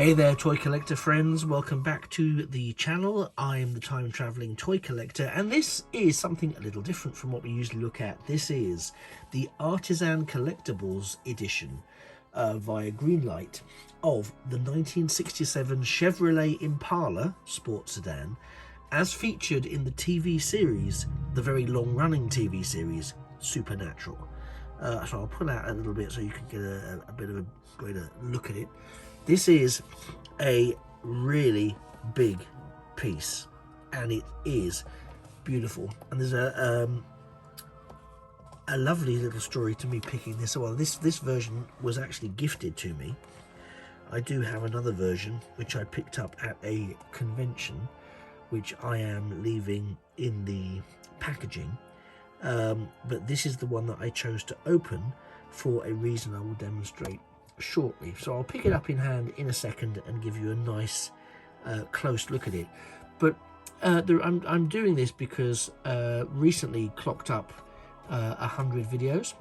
Hey there, toy collector friends, welcome back to the channel. I am the time traveling toy collector, and this is something a little different from what we usually look at. This is the Artisan Collectibles edition via Greenlight of the 1967 Chevrolet Impala sports sedan, as featured in the TV series, the very long-running TV series, Supernatural. So I'll pull out a little bit so you can get a bit of a greater look at it. This is a really big piece, and it is beautiful. And there's a lovely little story to me picking this up. Well, this version was actually gifted to me. I do have another version which I picked up at a convention, which I am leaving in the packaging. But this is the one that I chose to open for a reason I will demonstrate shortly. So I'll pick it up in hand in a second and give you a nice close look at it. But I'm doing this because recently clocked up 100 videos.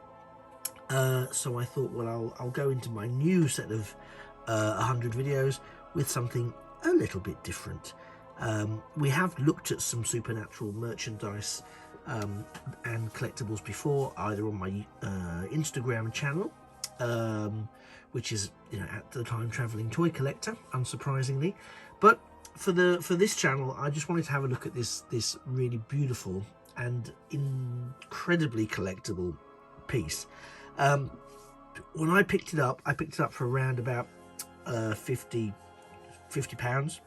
So I thought, well, I'll go into my new set of 100 videos with something a little bit different. We have looked at some Supernatural merchandise and collectibles before, either on my Instagram channel, which is, you know, at the time traveling toy collector, unsurprisingly. But for this channel, I just wanted to have a look at this really beautiful and incredibly collectible piece. When I picked it up for around about 50 pounds.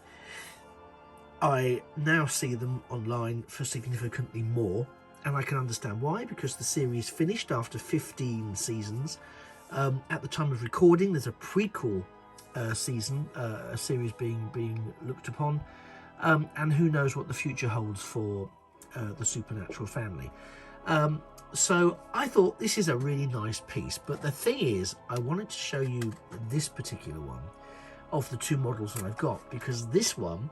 I now see them online for significantly more, and I can understand why, because the series finished after 15 seasons. At the time of recording, there's a prequel season, a series being looked upon, and who knows what the future holds for the Supernatural family. So I thought this is a really nice piece, but the thing is, I wanted to show you this particular one of the two models that I've got, because this one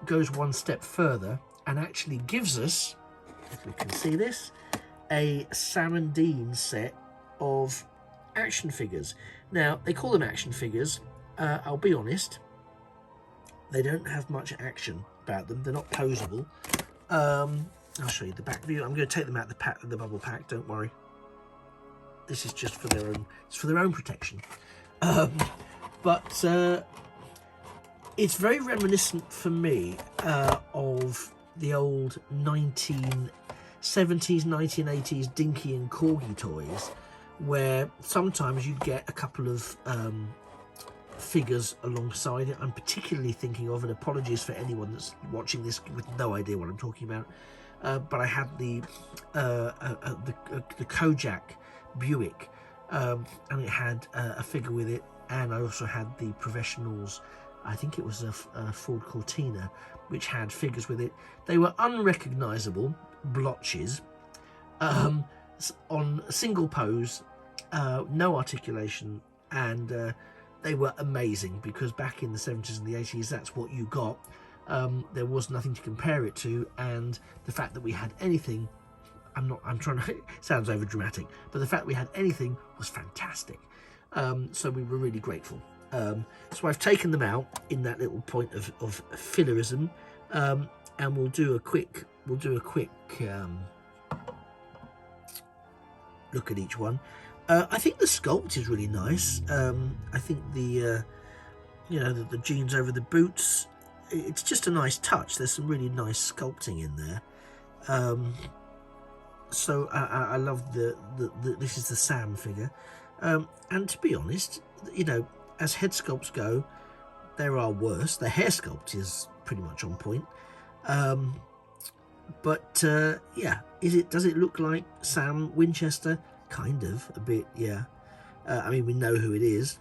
goes one step further and actually gives us, if we can see this, a Sam and Dean set of action figures. Now, they call them action figures. I'll be honest, they don't have much action about them. They're not posable. I'll show you the back view. I'm going to take them out the bubble pack, don't worry. This is just for their own, it's for their own protection. But it's very reminiscent for me of the old 1970s, 1980s Dinky and Corgi toys, where sometimes you'd get a couple of figures alongside it. I'm particularly thinking of, and apologies for anyone that's watching this with no idea what I'm talking about, but I had the Kojak Buick, and it had a figure with it, and I also had the Professionals, I think it was a Ford Cortina, which had figures with it. They were unrecognisable blotches on a single pose, no articulation, and they were amazing, because back in the 70s and the 80s, that's what you got. There was nothing to compare it to, and the fact that we had anything, I'm trying to, it sounds over dramatic, but the fact we had anything was fantastic. So we were really grateful. So I've taken them out in that little point of fillerism, and we'll do a quick look at each one. I think the sculpt is really nice. I think the the jeans over the boots, it's just a nice touch. There's some really nice sculpting in there. So I love this is the Sam figure, and to be honest, you know, as head sculpts go, there are worse. The hair sculpt is pretty much on point. But yeah, does it look like Sam Winchester? Kind of, a bit, yeah. I mean, we know who it is.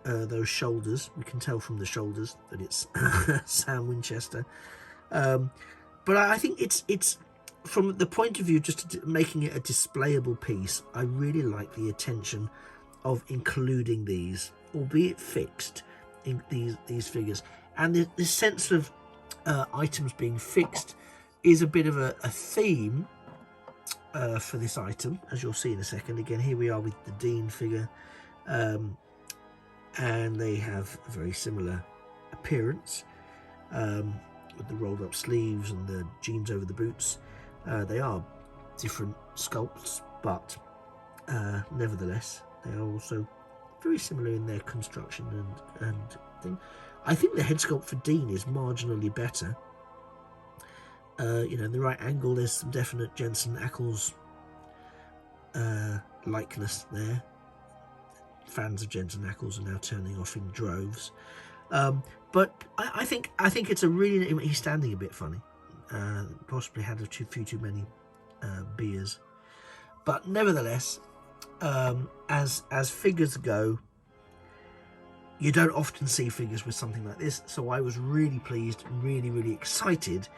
Those shoulders, we can tell from the shoulders that it's Sam Winchester. But I think it's from the point of view just making it a displayable piece. I really like the attention of including these, albeit fixed, in these figures, and the sense of items being fixed is a bit of a theme for this item, as you'll see in a second. Again, here we are with the Dean figure, and they have a very similar appearance, with the rolled up sleeves and the jeans over the boots. They are different sculpts, but nevertheless they are also very similar in their construction and thing. I think the head sculpt for Dean is marginally better. You know, in the right angle there's some definite Jensen Ackles likeness there. Fans of Jensen Ackles are now turning off in droves. But I think it's a really, he's standing a bit funny. Possibly had few too many beers, but nevertheless, as figures go, you don't often see figures with something like this. So I was really pleased, really excited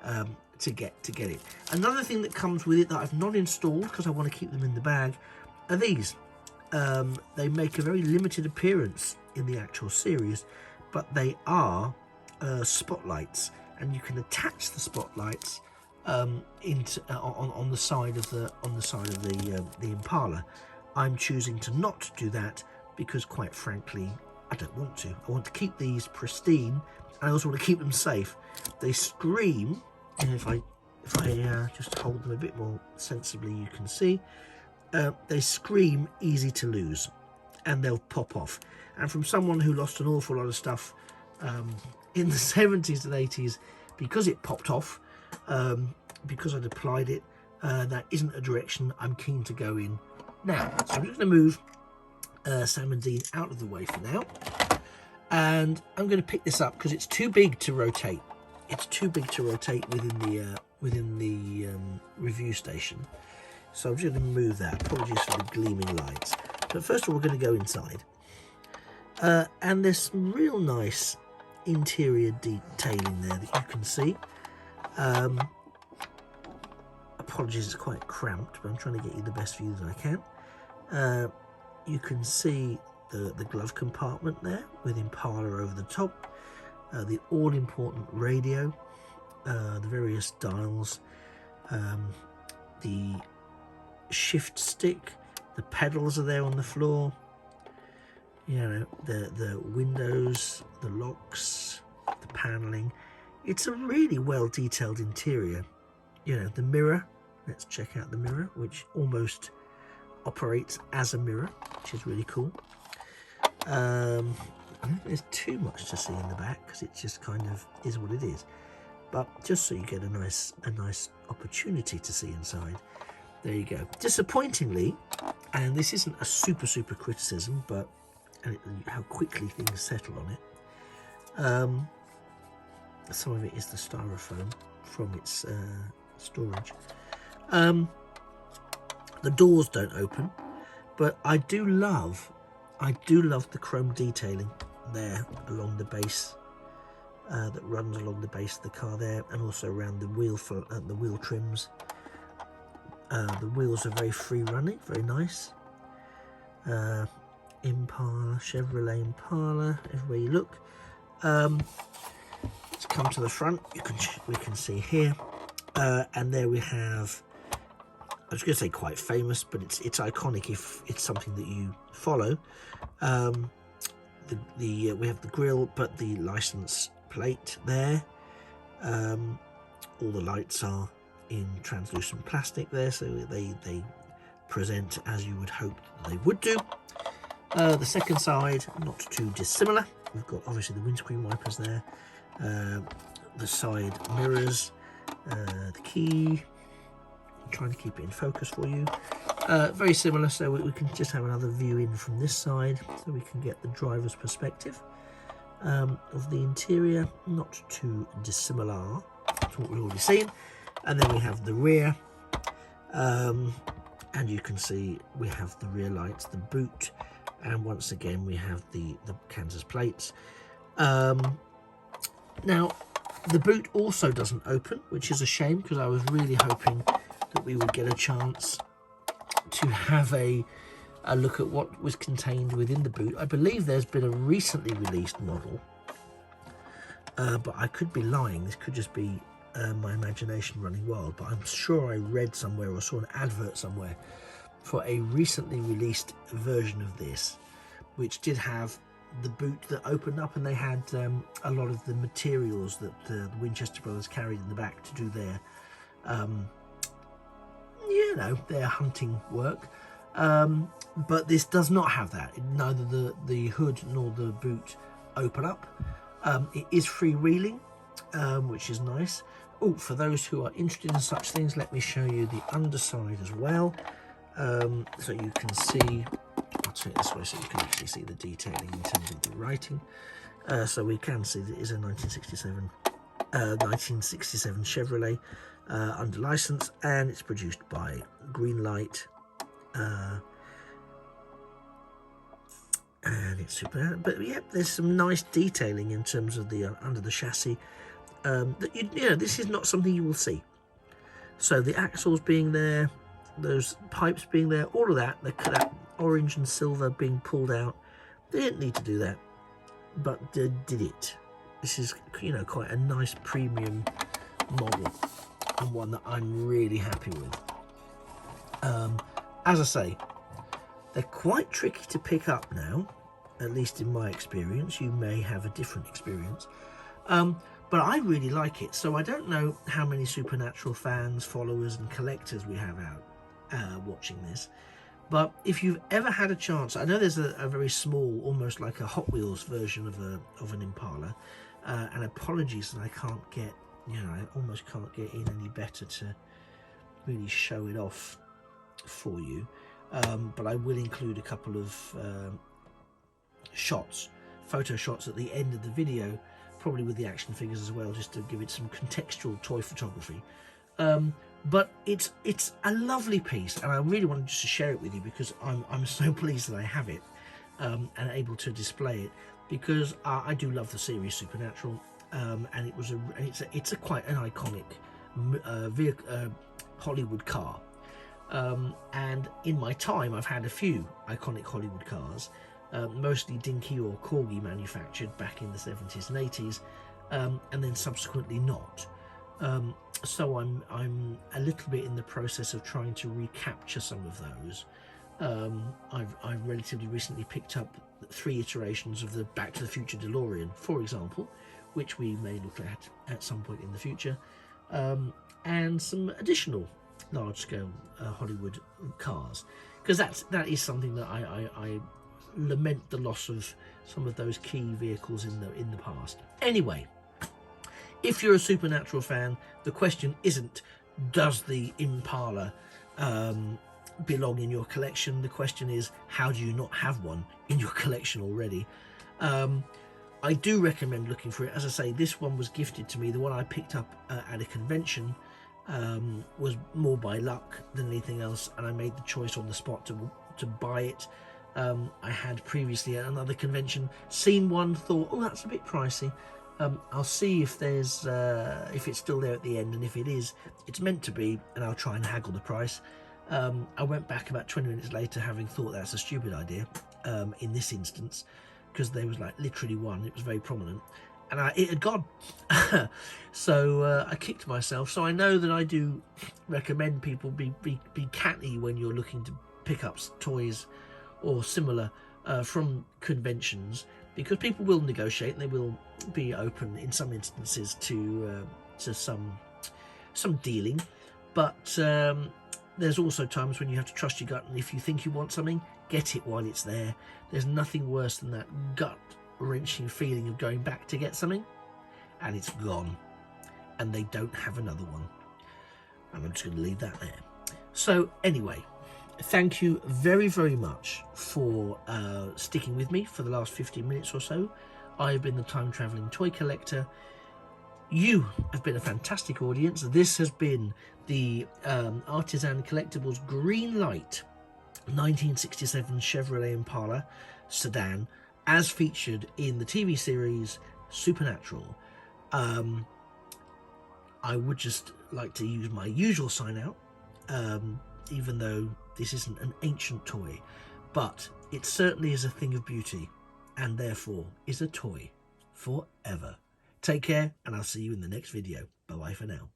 to get it. Another thing that comes with it that I've not installed because I want to keep them in the bag are these. They make a very limited appearance in the actual series, but they are spotlights, and you can attach the spotlights on the side of the Impala. I'm choosing to not do that because, quite frankly, I don't want to. I want to keep these pristine, and I also want to keep them safe. They scream, and if I just hold them a bit more sensibly, you can see they scream easy to lose, and they'll pop off. And from someone who lost an awful lot of stuff in the 70s and 80s because it popped off, because I'd applied it, that isn't a direction I'm keen to go in now. So I'm just going to move Sam and Dean out of the way for now, and I'm going to pick this up because it's too big to rotate. It's too big to rotate within the review station. So I'm just going to move that. Apologies for the gleaming lights. But first of all, we're going to go inside. And there's some real nice interior detailing there that you can see. Apologies, it's quite cramped, but I'm trying to get you the best view that I can. You can see the glove compartment there with Impala over the top, the all-important radio, the various dials, the shift stick, the pedals are there on the floor, you know, the windows, the locks, the paneling. It's a really well detailed interior. You know, the mirror, let's check out the mirror, which almost operates as a mirror, which is really cool. I don't think there's too much to see in the back because it just kind of is what it is, but just so you get a nice opportunity to see inside. There you go. Disappointingly, and this isn't a super criticism, but how quickly things settle on it. Some of it is the styrofoam from its storage. The doors don't open, but I do love the chrome detailing there along the base, that runs along the base of the car there, and also around the wheel trims. The wheels are very free running, very nice. Impala, Chevrolet Impala, everywhere you look. Let's come to the front. We can see here, and there we have, I was going to say quite famous, but it's iconic if it's something that you follow. We have the grille, but the license plate there. All the lights are in translucent plastic there, so they present as you would hope they would do. The second side, not too dissimilar. We've got obviously the windscreen wipers there, the side mirrors, the key. I'm trying to keep it in focus for you. Very similar, so we can just have another view in from this side, so we can get the driver's perspective of the interior. Not too dissimilar to what we've already seen. And then we have the rear, and you can see we have the rear lights, the boot, and once again we have the Kansas plates. Now the boot also doesn't open, which is a shame because I was really hoping that we would get a chance to have a look at what was contained within the boot. I believe there's been a recently released model, but I could be lying. This could just be my imagination running wild, but I'm sure I read somewhere or saw an advert somewhere for a recently released version of this, which did have the boot that opened up, and they had a lot of the materials that the Winchester brothers carried in the back to do their their hunting work. But this does not have that. Neither the hood nor the boot open up. It is freewheeling, which is nice. Oh, for those who are interested in such things, let me show you the underside as well. So you can see, I'll turn it this way so you can actually see the detailing in terms of the writing. So we can see that it is a 1967 Chevrolet under license, and it's produced by Greenlight. And it's super, but yeah, there's some nice detailing in terms of the under the chassis. That this is not something you will see. So the axles being there, those pipes being there, all of that, the cut out orange and silver being pulled out. They didn't need to do that, but they did it. This is quite a nice premium model, and one that I'm really happy with. As I say, they're quite tricky to pick up now, at least in my experience. You may have a different experience. But I really like it. So I don't know how many Supernatural fans, followers and collectors we have out watching this. But if you've ever had a chance, I know there's a very small, almost like a Hot Wheels version of an Impala. And apologies that I can't get, I almost can't get in any better to really show it off for you. But I will include a couple of photo shots at the end of the video, probably with the action figures as well, just to give it some contextual toy photography. But it's a lovely piece, and I really wanted just to share it with you because I'm so pleased that I have it and able to display it, because I do love the series Supernatural, and it's quite an iconic Hollywood car. And in my time, I've had a few iconic Hollywood cars, mostly dinky or corgi manufactured back in the 70s and 80s, and then subsequently not. So I'm a little bit in the process of trying to recapture some of those. I've relatively recently picked up 3 iterations of the Back to the Future DeLorean, for example, which we may look at some point in the future, and some additional large-scale Hollywood cars, because that is something that I lament the loss of some of those key vehicles in the past. Anyway, if you're a Supernatural fan, the question isn't does the Impala belong in your collection. The question is, how do you not have one in your collection already? I do recommend looking for it. As I say, this one was gifted to me. The one I picked up at a convention was more by luck than anything else, and I made the choice on the spot to buy it. I had previously at another convention seen one, thought, oh, that's a bit pricey. I'll see if there's if it's still there at the end, and if it is, it's meant to be, and I'll try and haggle the price. I went back about 20 minutes later, having thought that's a stupid idea in this instance, because there was like literally one. It was very prominent, and it had gone. So I kicked myself. So I know that I do recommend people be canny when you're looking to pick up toys or similar from conventions, because people will negotiate and they will be open in some instances to some dealing. But there's also times when you have to trust your gut, and if you think you want something, get it while it's there. There's nothing worse than that gut-wrenching feeling of going back to get something and it's gone and they don't have another one. And I'm just going to leave that there. So anyway, thank you very, very much for sticking with me for the last 15 minutes or so. I've been the time-travelling toy collector. You have been a fantastic audience. This has been the Artisan Collectibles Greenlight 1967 Chevrolet Impala sedan, as featured in the TV series Supernatural. I would just like to use my usual sign out, even though this isn't an ancient toy, but it certainly is a thing of beauty, and therefore is a toy forever. Take care, and I'll see you in the next video. Bye-bye for now.